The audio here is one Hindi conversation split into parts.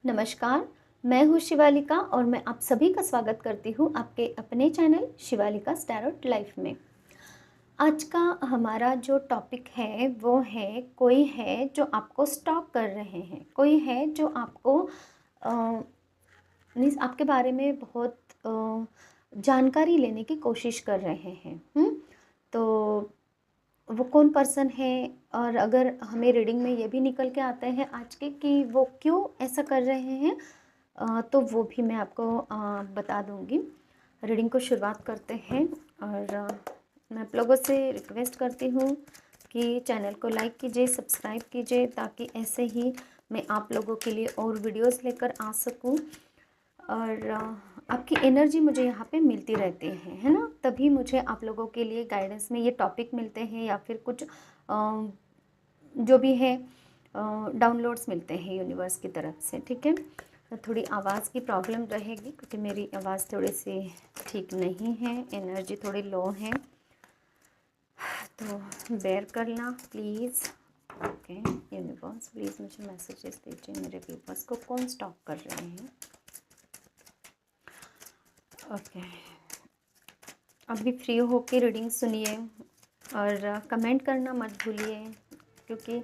नमस्कार, मैं हूँ शिवालिका और मैं आप सभी का स्वागत करती हूँ आपके अपने चैनल शिवालिका टैरोट लाइफ में। आज का हमारा जो टॉपिक है वो है कोई है जो आपको स्टॉक कर रहे हैं, कोई है जो आपको मीन्स आपके बारे में बहुत जानकारी लेने की कोशिश कर रहे हैं। तो वो कौन पर्सन है, और अगर हमें रीडिंग में ये भी निकल के आते हैं आज के कि वो क्यों ऐसा कर रहे हैं, तो वो भी मैं आपको बता दूंगी। रीडिंग को शुरुआत करते हैं और मैं आप लोगों से रिक्वेस्ट करती हूँ कि चैनल को लाइक कीजिए, सब्सक्राइब कीजिए, ताकि ऐसे ही मैं आप लोगों के लिए और वीडियोस लेकर आ सकूँ। और आपकी एनर्जी मुझे यहाँ पे मिलती रहती है ना, तभी मुझे आप लोगों के लिए गाइडेंस में ये टॉपिक मिलते हैं या फिर कुछ जो भी है डाउनलोड्स मिलते हैं यूनिवर्स की तरफ से। ठीक है, तो थोड़ी आवाज़ की प्रॉब्लम रहेगी क्योंकि मेरी आवाज़ थोड़ी सी ठीक नहीं है, एनर्जी थोड़ी लो है, तो बेयर करना प्लीज़। ओके यूनिवर्स, प्लीज़ मुझे मैसेजेस दीजिए, मेरे व्यूवर्स को कौन स्टॉप कर रहे हैं। ओके, अभी फ्री होके रीडिंग सुनिए और कमेंट करना मत भूलिए, क्योंकि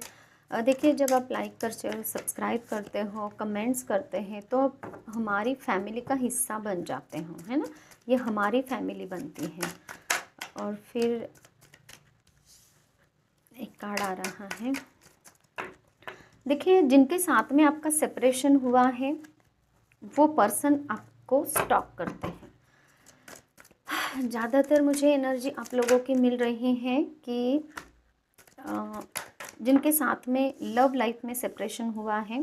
देखिए जब आप लाइक कर सब्सक्राइब करते हो, कमेंट्स करते हैं, तो आप हमारी फैमिली का हिस्सा बन जाते हो, है ना। ये हमारी फैमिली बनती है। और फिर एक कार्ड आ रहा है, देखिए जिनके साथ में आपका सेपरेशन हुआ है वो पर्सन आपको स्टॉक करते हैं। ज़्यादातर मुझे एनर्जी आप लोगों की मिल रही है कि जिनके साथ में लव लाइफ में सेपरेशन हुआ है,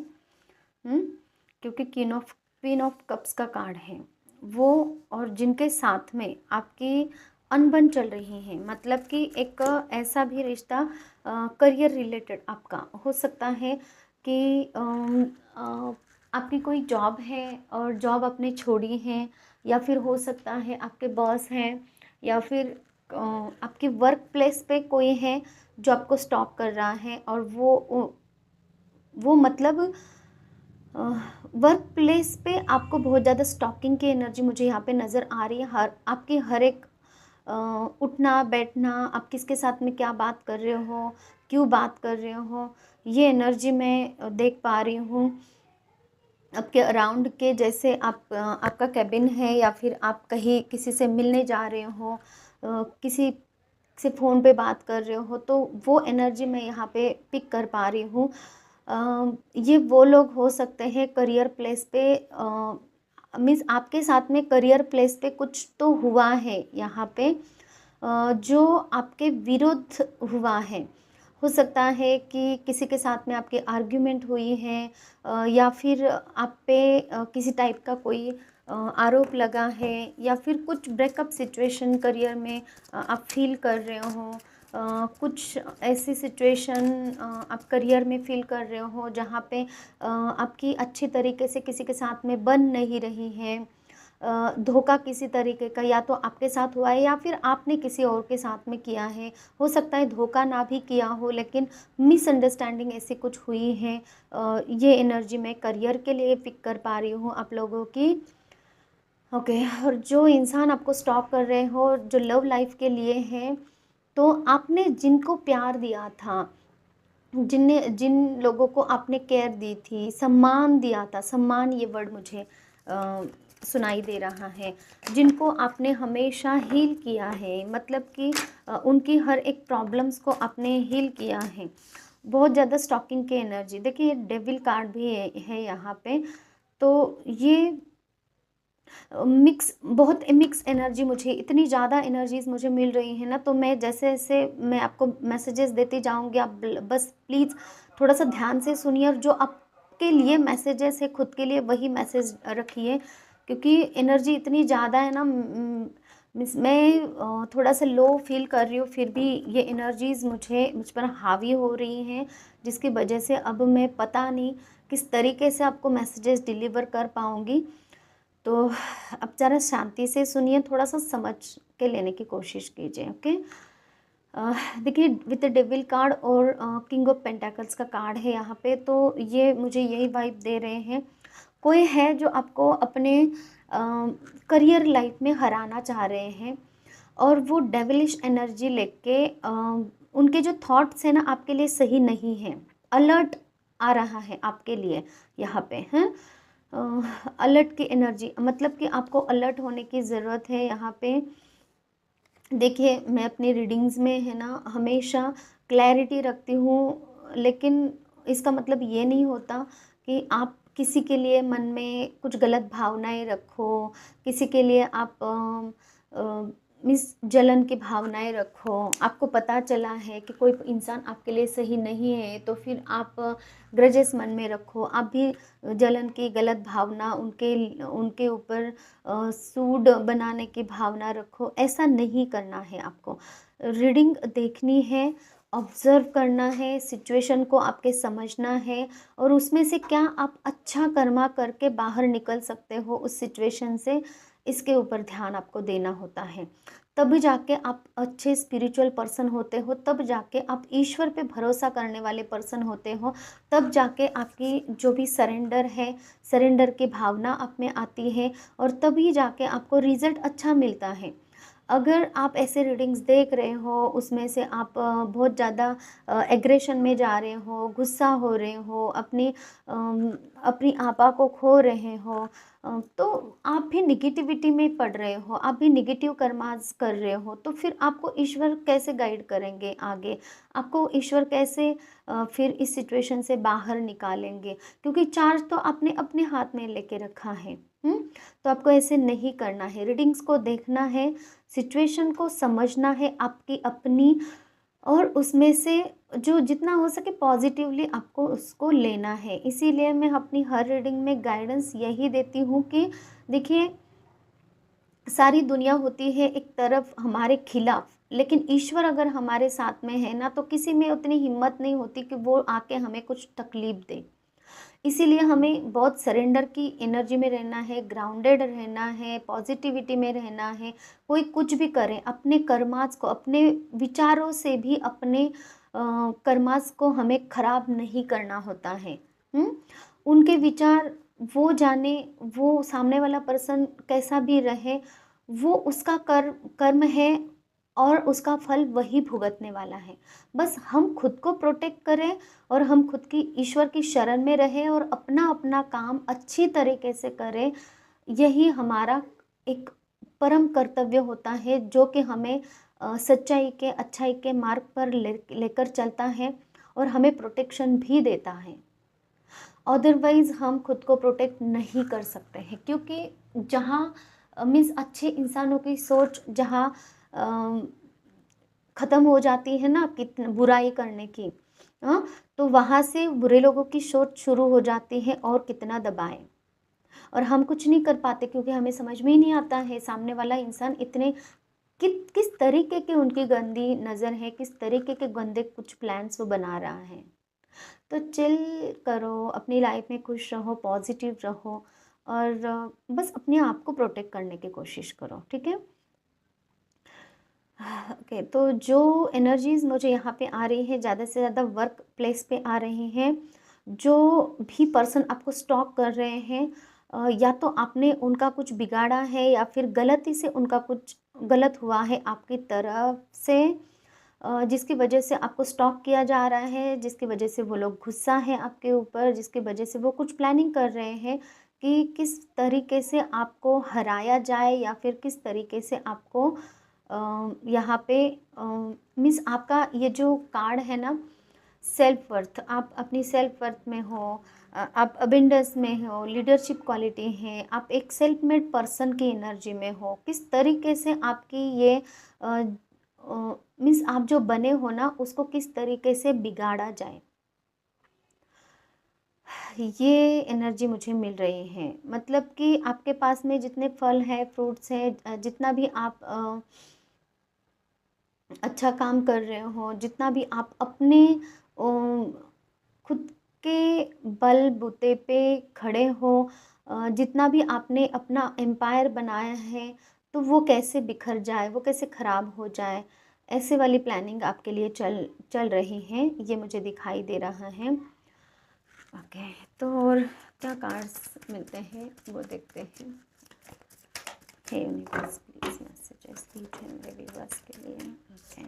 क्योंकि क्वीन ऑफ कप्स का कार्ड है वो, और जिनके साथ में आपकी अनबन चल रही है, मतलब कि एक ऐसा भी रिश्ता करियर रिलेटेड आपका हो सकता है कि आपकी कोई जॉब है और जॉब आपने छोड़ी है, या फिर हो सकता है आपके बॉस हैं, या फिर आपके वर्क प्लेस पे कोई है जो आपको स्टॉप कर रहा है। और वो मतलब वर्क प्लेस पे आपको बहुत ज़्यादा स्टॉकिंग की एनर्जी मुझे यहाँ पे नज़र आ रही है। आपकी हर एक उठना बैठना, आप किसके साथ में क्या बात कर रहे हो, क्यों बात कर रहे हो, ये एनर्जी मैं देख पा रही हूँ आपके अराउंड के। जैसे आपका कैबिन है, या फिर आप कहीं किसी से मिलने जा रहे हो, किसी से फ़ोन पे बात कर रहे हो, तो वो एनर्जी मैं यहाँ पे पिक कर पा रही हूँ। ये वो लोग हो सकते हैं करियर प्लेस पे, मीन्स आपके साथ में करियर प्लेस पे कुछ तो हुआ है यहाँ पे जो आपके विरुद्ध हुआ है। हो सकता है कि किसी के साथ में आपकी आर्ग्यूमेंट हुई है, या फिर आप पे किसी टाइप का कोई आरोप लगा है, या फिर कुछ ब्रेकअप सिचुएशन करियर में आप फील कर रहे हो। कुछ ऐसी सिचुएशन आप करियर में फील कर रहे हो जहाँ पे आपकी अच्छी तरीके से किसी के साथ में बन नहीं रही है। धोखा किसी तरीके का या तो आपके साथ हुआ है, या फिर आपने किसी और के साथ में किया है। हो सकता है धोखा ना भी किया हो, लेकिन मिसअंडरस्टैंडिंग ऐसी कुछ हुई है। ये एनर्जी मैं करियर के लिए पिक कर पा रही हूँ आप लोगों की। ओके, और जो इंसान आपको स्टॉप कर रहे हो, जो लव लाइफ के लिए हैं, तो आपने जिनको प्यार दिया था, जिन लोगों को आपने केयर दी थी, सम्मान दिया था, सम्मान ये वर्ड मुझे सुनाई दे रहा है, जिनको आपने हमेशा हील किया है, मतलब कि उनकी हर एक प्रॉब्लम्स को आपने हील किया है। बहुत ज़्यादा स्टॉकिंग की एनर्जी, देखिए डेविल कार्ड भी है यहाँ पे, तो ये बहुत मिक्स एनर्जी, मुझे इतनी ज़्यादा एनर्जीज़ मुझे मिल रही है ना, तो मैं जैसे जैसे मैं आपको मैसेजेस देती जाऊंगी, आप बस प्लीज़ थोड़ा सा ध्यान से सुनिए, और जो आपके लिए मैसेजेस है खुद के लिए वही मैसेज रखिए, क्योंकि एनर्जी इतनी ज़्यादा है ना। मैं थोड़ा सा लो फील कर रही हूँ, फिर भी ये एनर्जीज़ मुझ पर हावी हो रही हैं, जिसकी वजह से अब मैं पता नहीं किस तरीके से आपको मैसेजेस डिलीवर कर पाऊँगी। तो अब ज़रा शांति से सुनिए, थोड़ा सा समझ के लेने की कोशिश कीजिए। ओके, देखिए विद डेविल कार्ड और किंग ऑफ पेंटाकल्स का कार्ड है यहाँ पे, तो ये मुझे यही वाइब दे रहे हैं। कोई है जो आपको अपने करियर लाइफ में हराना चाह रहे हैं, और वो डेविलिश एनर्जी लेके उनके जो थॉट्स हैं ना आपके लिए सही नहीं हैं। अलर्ट आ रहा है आपके लिए यहाँ पे हैं। अलर्ट की एनर्जी, मतलब कि आपको अलर्ट होने की ज़रूरत है यहाँ पे। देखिए मैं अपनी रीडिंग्स में है ना हमेशा क्लैरिटी रखती हूँ, लेकिन इसका मतलब ये नहीं होता कि आप किसी के लिए मन में कुछ गलत भावनाएं रखो, किसी के लिए आप मिस जलन की भावनाएं रखो। आपको पता चला है कि कोई इंसान आपके लिए सही नहीं है, तो फिर आप ग्रजेस मन में रखो, आप भी जलन की गलत भावना उनके उनके ऊपर सूड बनाने की भावना रखो। ऐसा नहीं करना है आपको। रीडिंग देखनी है, ऑब्ज़र्व करना है, सिचुएशन को आपके समझना है, और उसमें से क्या आप अच्छा कर्मा करके बाहर निकल सकते हो उस सिचुएशन से, इसके ऊपर ध्यान आपको देना होता है। तब जाके आप अच्छे स्पिरिचुअल पर्सन होते हो, तब जाके आप ईश्वर पे भरोसा करने वाले पर्सन होते हो, तब जाके आपकी जो भी सरेंडर है, सरेंडर की भावना आप में आती है, और तभी जाके आपको रिज़ल्ट अच्छा मिलता है। अगर आप ऐसे रीडिंग्स देख रहे हो, उसमें से आप बहुत ज़्यादा एग्रेशन में जा रहे हो, गुस्सा हो रहे हो, अपनी आपा को खो रहे हो, तो आप भी निगेटिविटी में पड़ रहे हो, आप भी निगेटिव कर्मास कर रहे हो, तो फिर आपको ईश्वर कैसे गाइड करेंगे आगे? आपको ईश्वर कैसे फिर इस सिचुएशन से बाहर निकालेंगे? क्योंकि चार्ज तो आपने अपने हाथ में लेके रखा है। तो आपको ऐसे नहीं करना है। रीडिंग्स को देखना है, सिचुएशन को समझना है आपकी अपनी, और उसमें से जो जितना हो सके पॉजिटिवली आपको उसको लेना है। इसीलिए मैं अपनी हर रीडिंग में गाइडेंस यही देती हूँ कि देखिए, सारी दुनिया होती है एक तरफ हमारे खिलाफ, लेकिन ईश्वर अगर हमारे साथ में है ना, तो किसी में उतनी हिम्मत नहीं होती कि वो आके हमें कुछ तकलीफ दे। इसीलिए हमें बहुत सरेंडर की एनर्जी में रहना है, ग्राउंडेड रहना है, पॉजिटिविटी में रहना है। कोई कुछ भी करे, अपने कर्मास को, अपने विचारों से भी अपने कर्मास को हमें खराब नहीं करना होता है। उनके विचार वो जाने, वो सामने वाला पर्सन कैसा भी रहे, वो उसका कर्म है, और उसका फल वही भुगतने वाला है। बस हम खुद को प्रोटेक्ट करें, और हम खुद की ईश्वर की शरण में रहें, और अपना अपना काम अच्छी तरीके से करें। यही हमारा एक परम कर्तव्य होता है, जो कि हमें सच्चाई के, अच्छाई के मार्ग पर लेकर चलता है, और हमें प्रोटेक्शन भी देता है। अदरवाइज़ हम खुद को प्रोटेक्ट नहीं कर सकते हैं, क्योंकि जहाँ मीन्स अच्छे इंसानों की सोच जहाँ ख़त्म हो जाती है ना कितन बुराई करने की, हाँ, तो वहाँ से बुरे लोगों की सोच शुरू हो जाती है, और कितना दबाएं, और हम कुछ नहीं कर पाते, क्योंकि हमें समझ में ही नहीं आता है सामने वाला इंसान इतने किस तरीके की उनकी गंदी नज़र है, किस तरीके के गंदे कुछ प्लान्स वो बना रहा है। तो चिल करो, अपनी लाइफ में खुश रहो, पॉजिटिव रहो, और बस अपने आप को प्रोटेक्ट करने की कोशिश करो, ठीक है। ओके, तो जो एनर्जीज़ मुझे यहाँ पे आ रही है, ज़्यादा से ज़्यादा वर्क प्लेस पे आ रही हैं। जो भी पर्सन आपको स्टॉक कर रहे हैं, या तो आपने उनका कुछ बिगाड़ा है, या फिर गलती से उनका कुछ गलत हुआ है आपकी तरफ से, जिसकी वजह से आपको स्टॉक किया जा रहा है, जिसकी वजह से वो लोग गुस्सा है आपके ऊपर, जिसकी वजह से वो कुछ प्लानिंग कर रहे हैं कि किस तरीके से आपको हराया जाए, या फिर किस तरीके से आपको यहाँ पे मीन्स आपका ये जो कार्ड है ना, सेल्फ वर्थ, आप अपनी सेल्फ वर्थ में हो, आप अबेंडेंस में हो, लीडरशिप क्वालिटी है, आप एक सेल्फ मेड पर्सन की एनर्जी में हो, किस तरीके से आपकी ये मीन्स आप जो बने हो ना, उसको किस तरीके से बिगाड़ा जाए, ये एनर्जी मुझे मिल रही है। मतलब कि आपके पास में जितने फल हैं, फ्रूट्स हैं, जितना भी आप अच्छा काम कर रहे हो, जितना भी आप अपने खुद के बलबूते पे खड़े हो, जितना भी आपने अपना एम्पायर बनाया है, तो वो कैसे बिखर जाए, वो कैसे ख़राब हो जाए, ऐसे वाली प्लानिंग आपके लिए चल रही है, ये मुझे दिखाई दे रहा है। ओके, तो और क्या कार्ड्स मिलते हैं वो देखते हैं। हे यूनिवर्स प्लीज मैसेजेस दीजिए मेरे व्यूअर्स के लिए। ओके,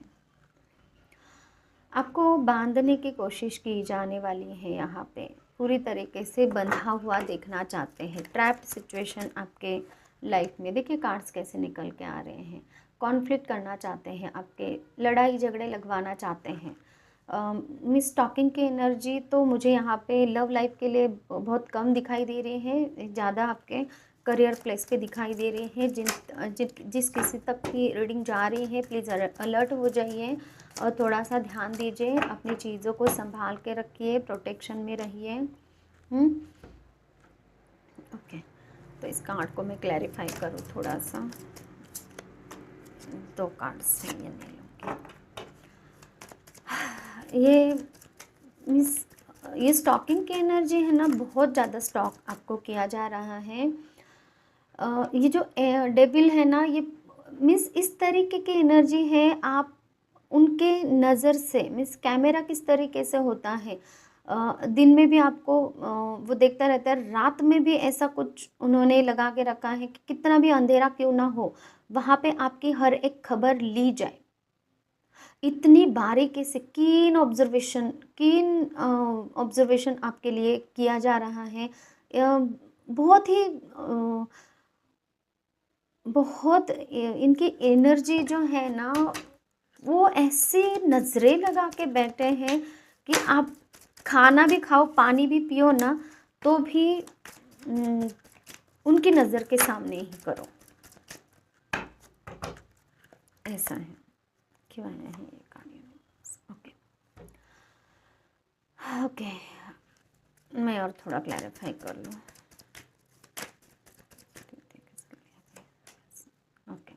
आपको बांधने की कोशिश की जाने वाली है, यहाँ पे पूरी तरीके से बंधा हुआ देखना चाहते हैं, ट्रैप्ड सिचुएशन आपके लाइफ में। देखिए कार्ड्स कैसे निकल के आ रहे हैं। कॉन्फ्लिक्ट करना चाहते हैं, आपके लड़ाई झगड़े लगवाना चाहते हैं। मिस टॉकिंग की एनर्जी तो मुझे यहाँ पे लव लाइफ के लिए बहुत कम दिखाई दे रही है, ज़्यादा आपके करियर प्लेस पे दिखाई दे रही है। जिस किसी तक की रीडिंग जा रही है प्लीज़ अलर्ट हो जाइए और थोड़ा सा ध्यान दीजिए, अपनी चीज़ों को संभाल के रखिए, प्रोटेक्शन में रहिए। ओके, तो इस कार्ड को मैं क्लैरिफाई करूँ थोड़ा सा। 2 कार्ड्स हैं, ये ले लूँगी। ये मीन्स ये स्टॉकिंग की एनर्जी है ना, बहुत ज़्यादा स्टॉक आपको किया जा रहा है। ये जो डेविल है ना, ये मीन्स इस तरीके की एनर्जी है, आप उनके नज़र से मीन्स कैमरा किस तरीके से होता है, दिन में भी आपको वो देखता रहता है, रात में भी ऐसा कुछ उन्होंने लगा के रखा है कि कितना भी अंधेरा क्यों ना हो वहाँ पे आपकी हर एक खबर ली जाए। इतनी बारीकी से कीन ऑब्जर्वेशन आपके लिए किया जा रहा है। बहुत ही बहुत इनकी एनर्जी जो है ना, वो ऐसी नज़रें लगा के बैठे हैं कि आप खाना भी खाओ, पानी भी पियो ना, तो भी उनकी नज़र के सामने ही करो, ऐसा है। क्यों आया है ये कहानी? ओके ओके, मैं और थोड़ा क्लैरिफाई कर लूँ। ओके,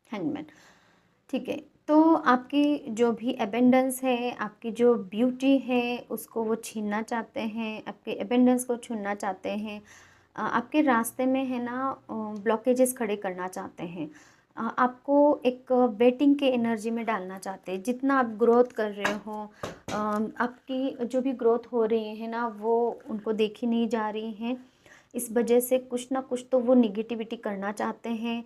हैंगमैन, ठीक है। तो आपकी जो भी एबेंडेंस है, आपकी जो ब्यूटी है, उसको वो छीनना चाहते हैं, आपके एबेंडेंस को छीनना चाहते हैं, आपके रास्ते में है ना ब्लॉकेजेस खड़े करना चाहते हैं, आपको एक वेटिंग के एनर्जी में डालना चाहते हैं। जितना आप ग्रोथ कर रहे हो, आपकी जो भी ग्रोथ हो रही है ना, वो उनको देखी नहीं जा रही है। इस वजह से कुछ ना कुछ तो वो निगेटिविटी करना चाहते हैं।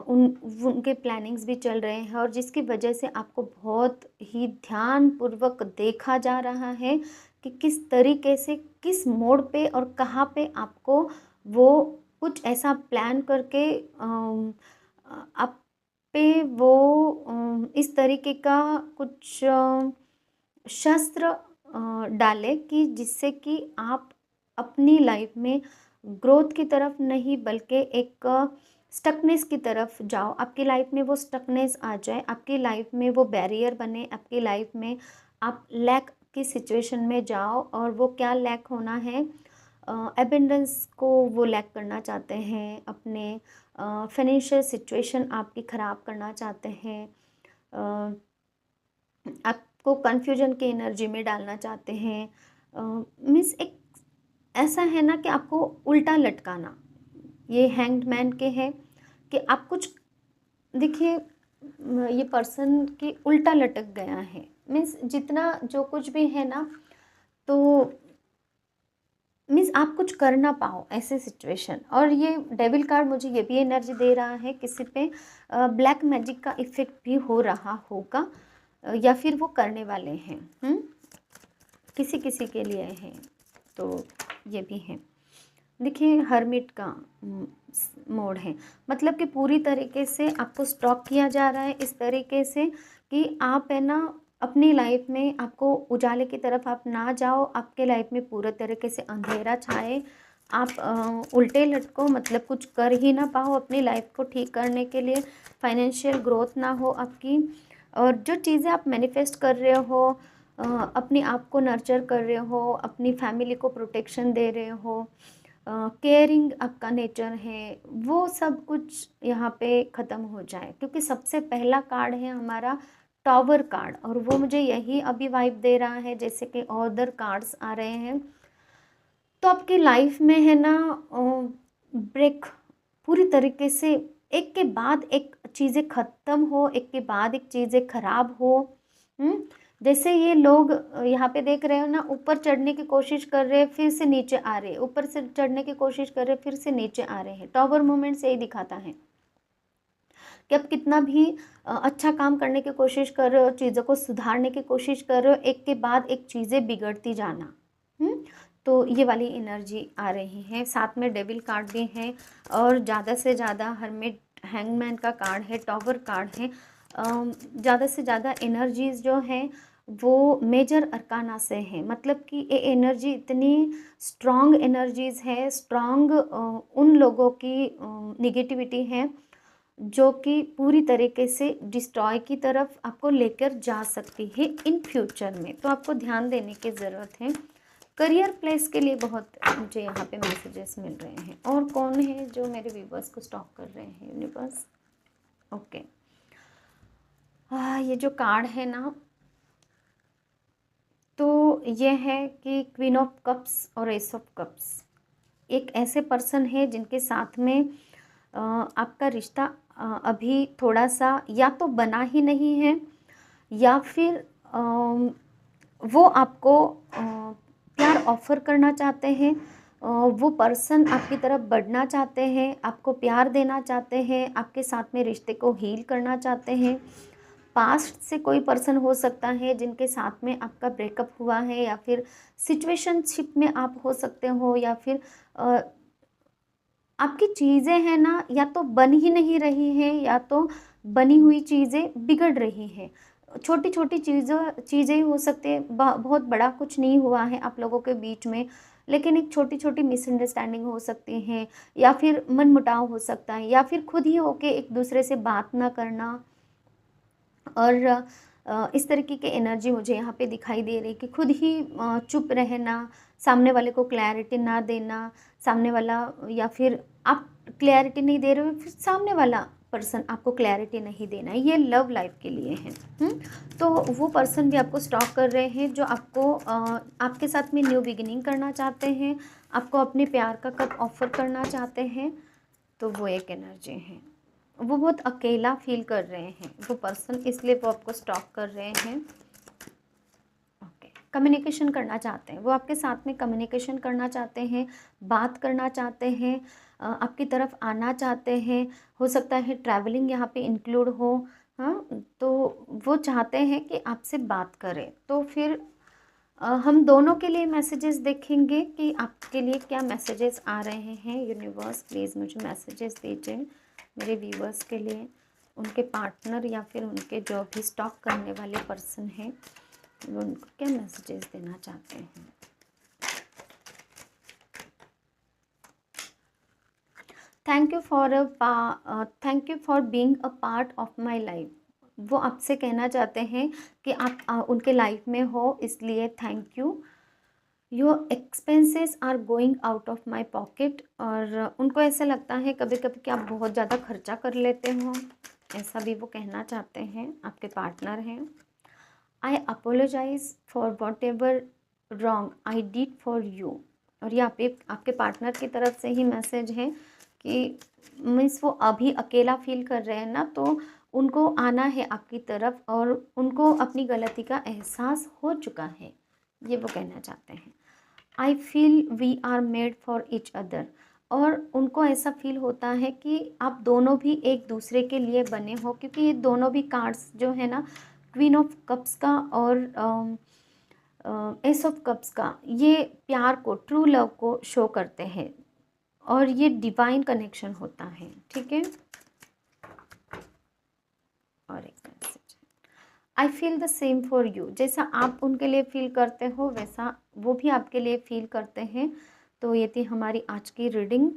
उनके प्लानिंग्स भी चल रहे हैं, और जिसकी वजह से आपको बहुत ही ध्यानपूर्वक देखा जा रहा है कि किस तरीके से, किस मोड़ पे और कहाँ पे आपको वो कुछ ऐसा प्लान करके आप पे वो इस तरीके का कुछ शस्त्र डाले कि जिससे कि आप अपनी लाइफ में ग्रोथ की तरफ नहीं बल्कि एक स्टकनेस की तरफ जाओ। आपकी लाइफ में वो स्टकनेस आ जाए, आपकी लाइफ में वो बैरियर बने, आपकी लाइफ में आप लैक की सिचुएशन में जाओ। और वो क्या लैक होना है, एबेंडेंस को वो लैक करना चाहते हैं, अपने फाइनेंशियल सिचुएशन आपकी ख़राब करना चाहते हैं, आपको कन्फ्यूजन की एनर्जी में डालना चाहते हैं। मीन्स एक ऐसा है ना कि आपको उल्टा लटकाना, ये हैंग्ड मैन के है कि आप कुछ देखिए, ये पर्सन की उल्टा लटक गया है। मीन्स जितना जो कुछ भी है ना, तो मीन्स आप कुछ कर ना पाओ ऐसे सिचुएशन। और ये डेविल कार्ड मुझे ये भी एनर्जी दे रहा है, किसी पे ब्लैक मैजिक का इफ़ेक्ट भी हो रहा होगा, या फिर वो करने वाले हैं, किसी किसी के लिए हैं, तो ये भी है। देखिए हर्मिट का मोड है, मतलब कि पूरी तरीके से आपको स्टॉक किया जा रहा है इस तरीके से कि आप है ना अपनी लाइफ में, आपको उजाले की तरफ आप ना जाओ, आपके लाइफ में पूरे तरीके से अंधेरा छाए, आप उल्टे लटको, मतलब कुछ कर ही ना पाओ अपनी लाइफ को ठीक करने के लिए, फाइनेंशियल ग्रोथ ना हो आपकी। और जो चीज़ें आप मैनिफेस्ट कर रहे हो, अपने आप को नर्चर कर रहे हो, अपनी फैमिली को प्रोटेक्शन दे रहे हो, केयरिंग आपका नेचर है, वो सब कुछ यहाँ पे ख़त्म हो जाए। क्योंकि सबसे पहला कार्ड है हमारा टॉवर कार्ड, और वो मुझे यही अभी वाइब दे रहा है जैसे कि अदर कार्ड्स आ रहे हैं। तो आपकी लाइफ में है ना ब्रेक, पूरी तरीके से एक के बाद एक चीज़ें ख़त्म हो, एक के बाद एक चीज़ें ख़राब हो। जैसे ये लोग यहाँ पे देख रहे हो ना, ऊपर चढ़ने की कोशिश कर रहे हैं, फिर से नीचे आ रहे हैं, ऊपर से चढ़ने की कोशिश कर रहे हैं, फिर से नीचे आ रहे हैं। टॉवर मूवमेंट से यही दिखाता है कि आप कितना भी अच्छा काम करने की कोशिश कर रहे हो, चीज़ों को सुधारने की कोशिश कर रहे हो, एक के बाद एक चीज़ें बिगड़ती जाना। तो ये वाली एनर्जी आ रही है। साथ में डेविल कार्ड भी है और ज़्यादा से ज़्यादा हर्मिट, हैंगमैन का कार्ड है, टॉवर कार्ड है। ज़्यादा से ज़्यादा एनर्जीज़ जो हैं वो मेजर अरकाना से हैं, मतलब कि ये एनर्जी इतनी स्ट्रॉन्ग एनर्जीज़ है, स्ट्रॉन्ग उन लोगों की निगेटिविटी है जो कि पूरी तरीके से डिस्ट्रॉय की तरफ आपको लेकर जा सकती है इन फ्यूचर में। तो आपको ध्यान देने की ज़रूरत है। करियर प्लेस के लिए बहुत मुझे यहाँ पे मैसेजेस मिल रहे हैं। और कौन है जो मेरे व्यूवर्स को स्टॉक कर रहे हैं यूनिवर्स? ओके, ये जो कार्ड है ना, तो ये है कि क्वीन ऑफ कप्स और एस ऑफ कप्स। एक ऐसे पर्सन है जिनके साथ में आपका रिश्ता अभी थोड़ा सा या तो बना ही नहीं है, या फिर वो आपको प्यार ऑफ़र करना चाहते हैं। वो पर्सन आपकी तरफ बढ़ना चाहते हैं, आपको प्यार देना चाहते हैं, आपके साथ में रिश्ते को हील करना चाहते हैं। पास्ट से कोई पर्सन हो सकता है जिनके साथ में आपका ब्रेकअप हुआ है, या फिर सिचुएशनशिप में आप हो सकते हो, या फिर आपकी चीज़ें हैं ना, या तो बन ही नहीं रही हैं, या तो बनी हुई चीज़ें बिगड़ रही हैं। छोटी छोटी चीज़ें ही हो सकते हैं, बहुत बड़ा कुछ नहीं हुआ है आप लोगों के बीच में, लेकिन एक छोटी छोटी मिसअंडरस्टैंडिंग हो सकती हैं, या फिर मनमुटाव हो सकता है, या फिर खुद ही होके एक दूसरे से बात ना करना। और इस तरीके की एनर्जी मुझे यहाँ पे दिखाई दे रही कि खुद ही चुप रहना, सामने वाले को क्लैरिटी ना देना, सामने वाला, या फिर आप क्लैरिटी नहीं दे रहे हो, फिर सामने वाला पर्सन आपको क्लैरिटी नहीं देना। ये लव लाइफ के लिए है। तो वो पर्सन भी आपको स्टॉक कर रहे हैं जो आपको आपके साथ में न्यू बिगिनिंग करना चाहते हैं, आपको अपने प्यार का कप ऑफर करना चाहते हैं। तो वो एक एनर्जी है। वो बहुत अकेला फील कर रहे हैं वो पर्सन, इसलिए वो आपको स्टॉक कर रहे हैं। ओके, कम्युनिकेशन करना चाहते हैं, वो आपके साथ में कम्युनिकेशन करना चाहते हैं, बात करना चाहते हैं, आपकी तरफ आना चाहते हैं। हो सकता है ट्रैवलिंग यहाँ पे इंक्लूड हो। हाँ, तो वो चाहते हैं कि आपसे बात करें। तो फिर हम दोनों के लिए मैसेजेस देखेंगे कि आपके लिए क्या मैसेजेस आ रहे हैं। यूनिवर्स प्लीज़ मुझे मैसेजेस दीजिए मेरे व्यूवर्स के लिए, उनके पार्टनर या फिर उनके जो भी स्टॉक करने वाले पर्सन हैं, वो उनको क्या मैसेजेस देना चाहते हैं। Thank you for being a part of my life. वो आपसे कहना चाहते हैं कि आप उनके लाइफ में हो, इसलिए thank you. Your expenses are going out of my pocket. और उनको ऐसा लगता है कभी कभी कि आप बहुत ज़्यादा खर्चा कर लेते हो, ऐसा भी वो कहना चाहते हैं, आपके पार्टनर हैं। I apologize for whatever wrong I did for you. और ये आपके पार्टनर की तरफ से ही मैसेज है कि मीन्स वो अभी अकेला फील कर रहे हैं ना, तो उनको आना है आपकी तरफ, और उनको अपनी गलती का एहसास हो चुका है, ये वो कहना चाहते हैं। I feel we are made for each other. और उनको ऐसा फील होता है कि आप दोनों भी एक दूसरे के लिए बने हो, क्योंकि ये दोनों भी कार्ड्स जो है ना, क्वीन ऑफ कप्स का और एस ऑफ कप्स का, ये प्यार को, ट्रू लव को शो करते हैं, और ये डिवाइन कनेक्शन होता है। ठीक है, और एक message, I feel the same for you. जैसा आप उनके लिए फील करते हो वैसा वो भी आपके लिए फील करते हैं। तो ये थी हमारी आज की रीडिंग।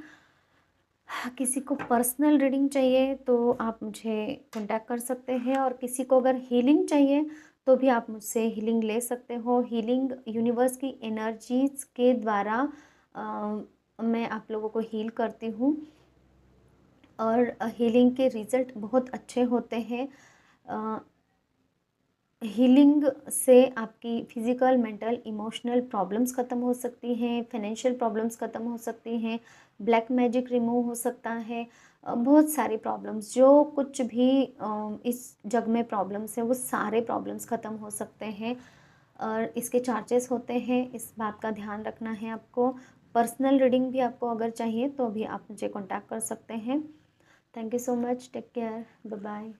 किसी को पर्सनल रीडिंग चाहिए तो आप मुझे कांटेक्ट कर सकते हैं, और किसी को अगर हीलिंग चाहिए तो भी आप मुझसे हीलिंग ले सकते हो। हीलिंग यूनिवर्स की एनर्जीज के द्वारा मैं आप लोगों को हील करती हूँ, और हीलिंग के रिज़ल्ट बहुत अच्छे होते हैं। हीलिंग से आपकी फिज़िकल, मेंटल, इमोशनल प्रॉब्लम्स ख़त्म हो सकती हैं, फाइनेंशियल प्रॉब्लम्स ख़त्म हो सकती हैं, ब्लैक मैजिक रिमूव हो सकता है। बहुत सारी प्रॉब्लम्स जो कुछ भी इस जग में प्रॉब्लम्स हैं, वो सारे प्रॉब्लम्स ख़त्म हो सकते हैं। और इसके चार्जेस होते हैं, इस बात का ध्यान रखना है आपको। पर्सनल रीडिंग भी आपको अगर चाहिए तो भी आप मुझे कॉन्टैक्ट कर सकते हैं। Thank you so much, take care, bye bye.